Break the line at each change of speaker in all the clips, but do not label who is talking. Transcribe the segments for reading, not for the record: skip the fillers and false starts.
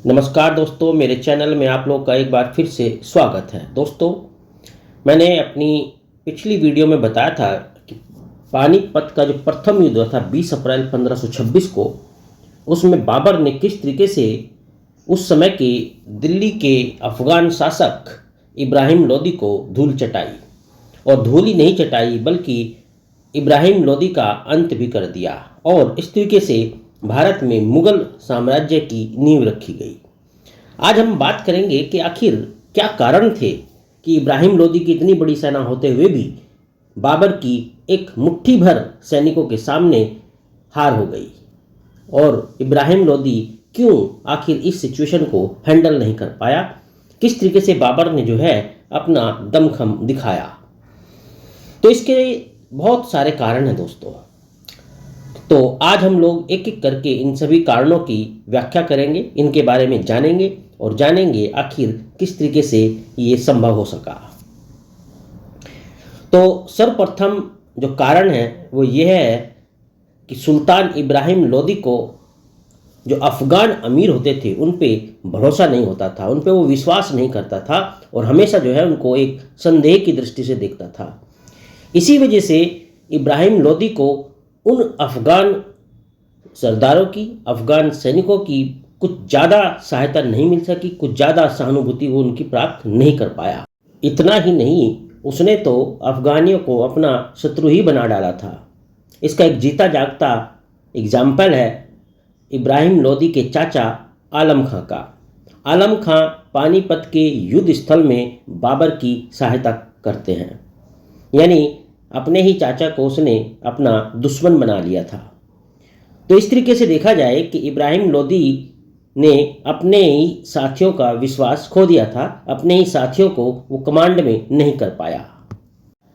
नमस्कार दोस्तों, मेरे चैनल में आप लोग का एक बार फिर से स्वागत है। दोस्तों, मैंने अपनी पिछली वीडियो में बताया था कि पानीपत का जो प्रथम युद्ध हुआ था 20 अप्रैल 1526 को, उसमें बाबर ने किस तरीके से उस समय के दिल्ली के अफगान शासक इब्राहिम लोदी को धूल चटाई, और धूल ही नहीं चटाई बल्कि इब्राहिम लोदी का अंत भी कर दिया, और इस तरीके से भारत में मुगल साम्राज्य की नींव रखी गई। आज हम बात करेंगे कि आखिर क्या कारण थे कि इब्राहिम लोदी की इतनी बड़ी सेना होते हुए भी बाबर की एक मुट्ठी भर सैनिकों के सामने हार हो गई, और इब्राहिम लोदी क्यों आखिर इस सिचुएशन को हैंडल नहीं कर पाया, किस तरीके से बाबर ने जो है अपना दमखम दिखाया। तो इसके बहुत सारे कारण हैं दोस्तों। तो आज हम लोग एक एक करके इन सभी कारणों की व्याख्या करेंगे, इनके बारे में जानेंगे और जानेंगे आखिर किस तरीके से ये संभव हो सका। तो सर्वप्रथम जो कारण है वो ये है कि सुल्तान इब्राहिम लोदी को जो अफगान अमीर होते थे उन पे भरोसा नहीं होता था, उन पे वो विश्वास नहीं करता था और हमेशा जो है उनको एक संदेह की दृष्टि से देखता था। इसी वजह से इब्राहिम लोदी को उन अफगान सरदारों की, अफगान सैनिकों की कुछ ज़्यादा सहायता नहीं मिल सकी, कुछ ज़्यादा सहानुभूति वो उनकी प्राप्त नहीं कर पाया। इतना ही नहीं, उसने तो अफगानियों को अपना शत्रु ही बना डाला था। इसका एक जीता जागता एग्जाम्पल है इब्राहिम लोदी के चाचा आलम खां का। आलम खां पानीपत के युद्ध स्थल में बाबर की सहायता करते हैं, यानी अपने ही चाचा को उसने अपना दुश्मन बना लिया था। तो इस तरीके से देखा जाए कि इब्राहिम लोदी ने अपने ही साथियों का विश्वास खो दिया था, अपने ही साथियों को वो कमांड में नहीं कर पाया।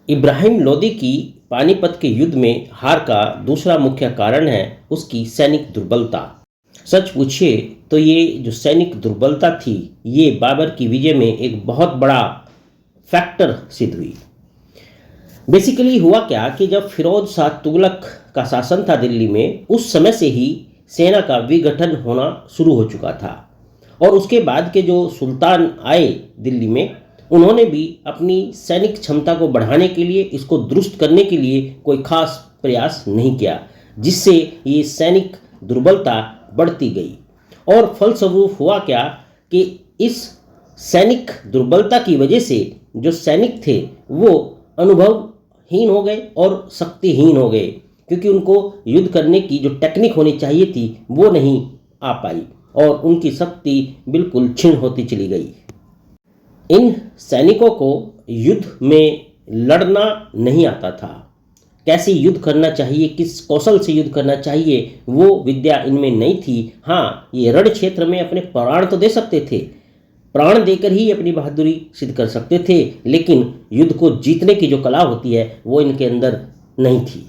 इब्राहिम लोदी की पानीपत के युद्ध में हार का दूसरा मुख्य कारण है उसकी सैनिक दुर्बलता। सच पूछिए तो ये जो सैनिक दुर्बलता थी, ये बाबर की विजय में एक बहुत बड़ा फैक्टर सिद्ध हुई। बेसिकली हुआ क्या कि जब फिरोज शाह तुगलक का शासन था दिल्ली में, उस समय से ही सेना का विघटन होना शुरू हो चुका था, और उसके बाद के जो सुल्तान आए दिल्ली में, उन्होंने भी अपनी सैनिक क्षमता को बढ़ाने के लिए, इसको दुरुस्त करने के लिए कोई खास प्रयास नहीं किया, जिससे ये सैनिक दुर्बलता बढ़ती गई। और फलस्वरूप हुआ क्या कि इस सैनिक दुर्बलता की वजह से जो सैनिक थे वो अनुभवहीन हो गए और शक्तिहीन हो गए, क्योंकि उनको युद्ध करने की जो टेक्निक होनी चाहिए थी वो नहीं आ पाई और उनकी शक्ति बिल्कुल क्षीण होती चली गई। इन सैनिकों को युद्ध में लड़ना नहीं आता था, कैसे युद्ध करना चाहिए, किस कौशल से युद्ध करना चाहिए, वो विद्या इनमें नहीं थी। हाँ, ये रण क्षेत्र में अपने प्राण तो दे सकते थे, प्राण देकर ही अपनी बहादुरी सिद्ध कर सकते थे, लेकिन युद्ध को जीतने की जो कला होती है वो इनके अंदर नहीं थी।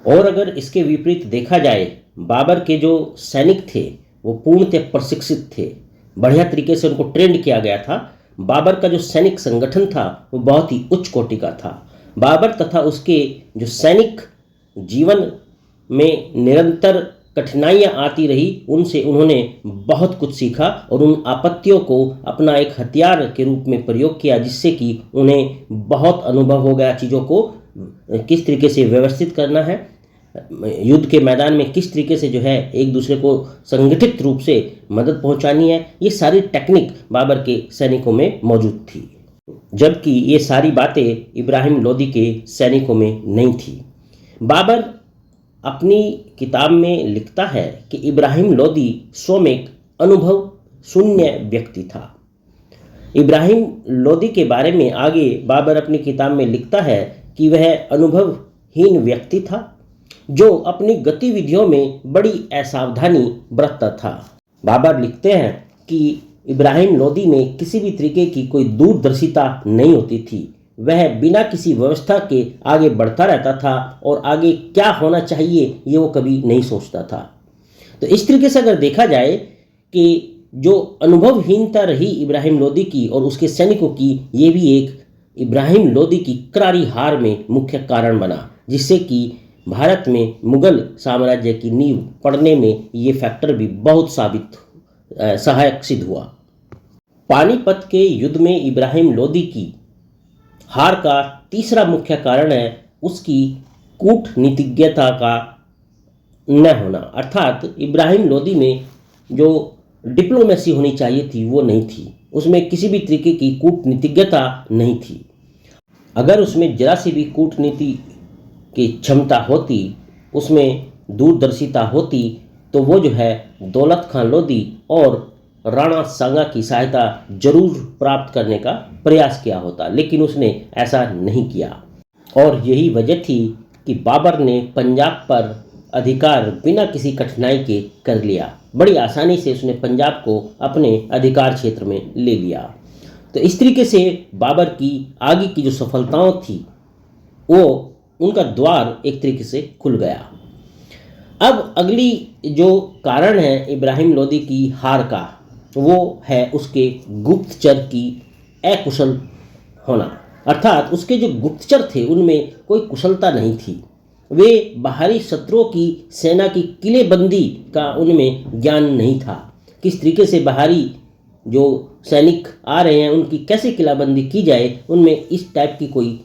और अगर इसके विपरीत देखा जाए, बाबर के जो सैनिक थे वो पूर्णतः प्रशिक्षित थे, बढ़िया तरीके से उनको ट्रेंड किया गया था। बाबर का जो सैनिक संगठन था वो बहुत ही उच्च कोटि का था। बाबर तथा उसके जो सैनिक जीवन में निरंतर कठिनाइयाँ आती रही, उनसे उन्होंने बहुत कुछ सीखा और उन आपत्तियों को अपना एक हथियार के रूप में प्रयोग किया, जिससे कि उन्हें बहुत अनुभव हो गया चीज़ों को किस तरीके से व्यवस्थित करना है, युद्ध के मैदान में किस तरीके से जो है एक दूसरे को संगठित रूप से मदद पहुंचानी है। ये सारी टेक्निक बाबर के सैनिकों में मौजूद थी, जबकि ये सारी बातें इब्राहिम लोदी के सैनिकों में नहीं थी। बाबर अपनी किताब में लिखता है कि इब्राहिम लोदी स्वयं एक अनुभव शून्य व्यक्ति था। इब्राहिम लोदी के बारे में आगे बाबर अपनी किताब में लिखता है कि वह अनुभवहीन व्यक्ति था जो अपनी गतिविधियों में बड़ी असावधानी बरतता था। बाबर लिखते हैं कि इब्राहिम लोदी में किसी भी तरीके की कोई दूरदर्शिता नहीं होती थी, वह बिना किसी व्यवस्था के आगे बढ़ता रहता था और आगे क्या होना चाहिए ये वो कभी नहीं सोचता था। तो इस तरीके से अगर देखा जाए कि जो अनुभवहीनता रही इब्राहिम लोदी की और उसके सैनिकों की, ये भी एक इब्राहिम लोदी की करारी हार में मुख्य कारण बना, जिससे कि भारत में मुगल साम्राज्य की नींव पड़ने में ये फैक्टर भी बहुत साबित सहायक सिद्ध हुआ। पानीपत के युद्ध में इब्राहिम लोदी की हार का तीसरा मुख्य कारण है उसकी कूटनीतिज्ञता का न होना, अर्थात इब्राहिम लोदी में जो डिप्लोमेसी होनी चाहिए थी वो नहीं थी, उसमें किसी भी तरीके की कूटनीतिज्ञता नहीं थी। अगर उसमें जरा सी भी कूटनीति की क्षमता होती, उसमें दूरदर्शिता होती, तो वो जो है दौलत खान लोदी और राणा सांगा की सहायता जरूर प्राप्त करने का प्रयास किया होता, लेकिन उसने ऐसा नहीं किया। और यही वजह थी कि बाबर ने पंजाब पर अधिकार बिना किसी कठिनाई के कर लिया। बड़ी आसानी से उसने पंजाब को अपने अधिकार क्षेत्र में ले लिया। तो इस तरीके से बाबर की आगे की जो सफलताओं थी वो उनका द्वार एक तरीके से खुल गया। अब अगली जो कारण है इब्राहिम लोदी की हार का, वो है उसके गुप्तचर की अकुशल होना, अर्थात उसके जो गुप्तचर थे उनमें कोई कुशलता नहीं थी। वे बाहरी शत्रुओं की सेना की किलेबंदी का उनमें ज्ञान नहीं था। किस तरीके से बाहरी जो सैनिक आ रहे हैं उनकी कैसे किलाबंदी की जाए, उनमें इस टाइप की कोई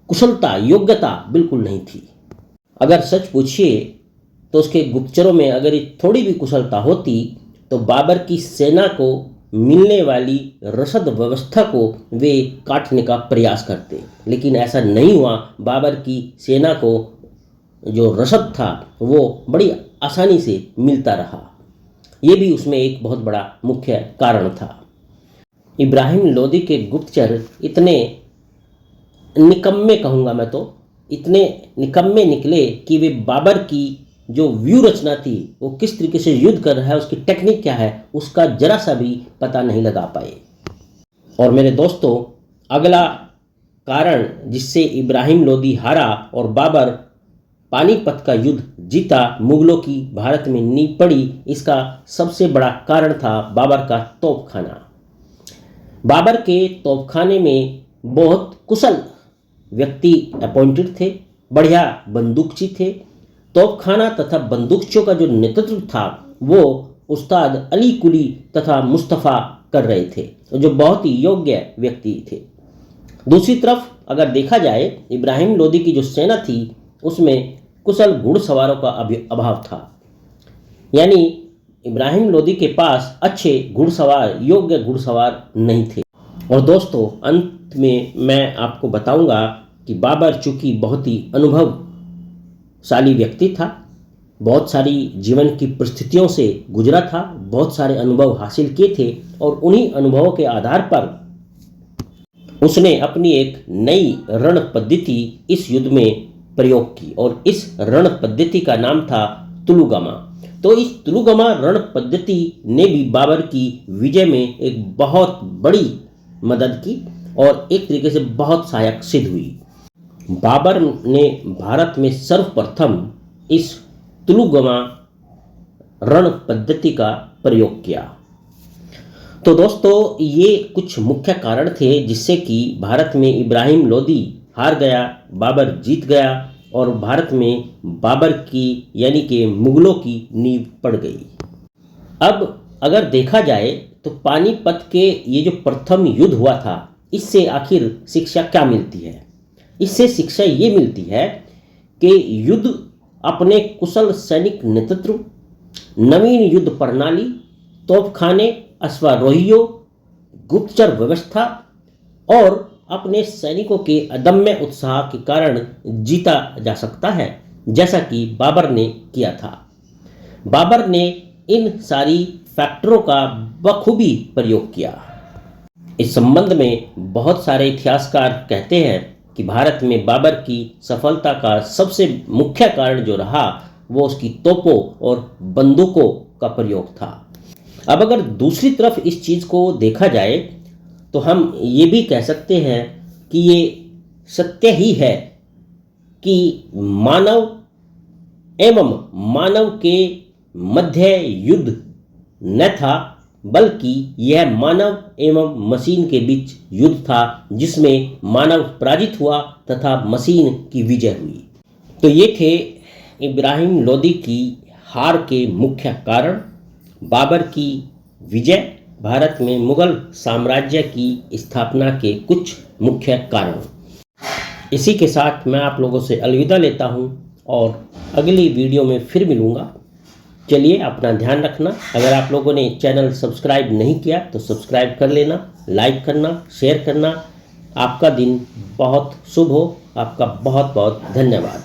कुशलता, योग्यता बिल्कुल नहीं थी। अगर सच पूछिए तो उसके गुप्तचरों में अगर थोड़ी भी कुशलता होती तो बाबर की सेना को मिलने वाली रसद व्यवस्था को वे काटने का प्रयास करते, लेकिन ऐसा नहीं हुआ। बाबर की सेना को जो रसद था वो बड़ी आसानी से मिलता रहा। ये भी उसमें एक बहुत बड़ा मुख्य कारण था। इब्राहिम लोदी के गुप्तचर इतने निकम्मे, कहूँगा मैं तो, इतने निकम्मे निकले कि वे बाबर की जो व्यू रचना थी, वो किस तरीके से युद्ध कर रहा है, उसकी टेक्निक क्या है, उसका जरा सा भी पता नहीं लगा पाए। और मेरे दोस्तों, अगला कारण जिससे इब्राहिम लोदी हारा और बाबर पानीपत का युद्ध जीता, मुगलों की भारत में नींव पड़ी, इसका सबसे बड़ा कारण था बाबर का तोपखाना। बाबर के तोपखाने में बहुत कुशल व्यक्ति अपॉइंटेड थे, बढ़िया बंदूकची थे। तोपखाना तथा बंदूकचियों का जो नेतृत्व था वो उस्ताद अली कुली तथा मुस्तफ़ा कर रहे थे, जो बहुत ही योग्य व्यक्ति थे। दूसरी तरफ अगर देखा जाए, इब्राहिम लोदी की जो सेना थी उसमें कुशल घुड़सवारों का अभाव था, यानी इब्राहिम लोदी के पास अच्छे घुड़सवार, योग्य घुड़सवार नहीं थे। और दोस्तों, अंत में मैं आपको बताऊंगा कि बाबर चूंकि बहुत ही अनुभवशाली व्यक्ति था, बहुत सारी जीवन की परिस्थितियों से गुजरा था, बहुत सारे अनुभव हासिल किए थे, और उन्हीं अनुभवों के आधार पर उसने अपनी एक नई रण पद्धति इस युद्ध में प्रयोग की, और इस रण पद्धति का नाम था तुलुगमा। तो इस तुलुगमा रण पद्धति ने भी बाबर की विजय में एक बहुत बड़ी मदद की और एक तरीके से बहुत सहायक सिद्ध हुई। बाबर ने भारत में सर्वप्रथम इस तुलुगमा रण पद्धति का प्रयोग किया। तो दोस्तों, ये कुछ मुख्य कारण थे जिससे कि भारत में इब्राहिम लोदी हार गया, बाबर जीत गया और भारत में बाबर की यानी कि मुगलों की नींव पड़ गई। अब अगर देखा जाए तो पानीपत के ये जो प्रथम युद्ध हुआ था, इससे आखिर शिक्षा क्या मिलती है? इससे शिक्षा ये मिलती है कि युद्ध अपने कुशल सैनिक नेतृत्व, नवीन युद्ध प्रणाली, तोपखाने, अश्वारोहियों, गुप्तचर व्यवस्था और अपने सैनिकों के अदम्य उत्साह के कारण जीता जा सकता है, जैसा कि बाबर ने किया था। बाबर ने इन सारी फैक्टरों का बखूबी प्रयोग किया। इस संबंध में बहुत सारे इतिहासकार कहते हैं कि भारत में बाबर की सफलता का सबसे मुख्य कारण जो रहा वो उसकी तोपों और बंदूकों का प्रयोग था। अब अगर दूसरी तरफ इस चीज़ को देखा जाए तो हम ये भी कह सकते हैं कि ये सत्य ही है कि मानव एवं मानव के मध्य युद्ध न था, बल्कि यह मानव एवं मशीन के बीच युद्ध था, जिसमें मानव पराजित हुआ तथा मशीन की विजय हुई। तो ये थे इब्राहिम लोदी की हार के मुख्य कारण। बाबर की विजय, भारत में मुगल साम्राज्य की स्थापना के कुछ मुख्य कारण। इसी के साथ मैं आप लोगों से अलविदा लेता हूं और अगली वीडियो में फिर मिलूंगा। चलिए, अपना ध्यान रखना। अगर आप लोगों ने चैनल सब्सक्राइब नहीं किया तो सब्सक्राइब कर लेना, लाइक करना, शेयर करना। आपका दिन बहुत शुभ हो। आपका बहुत बहुत धन्यवाद।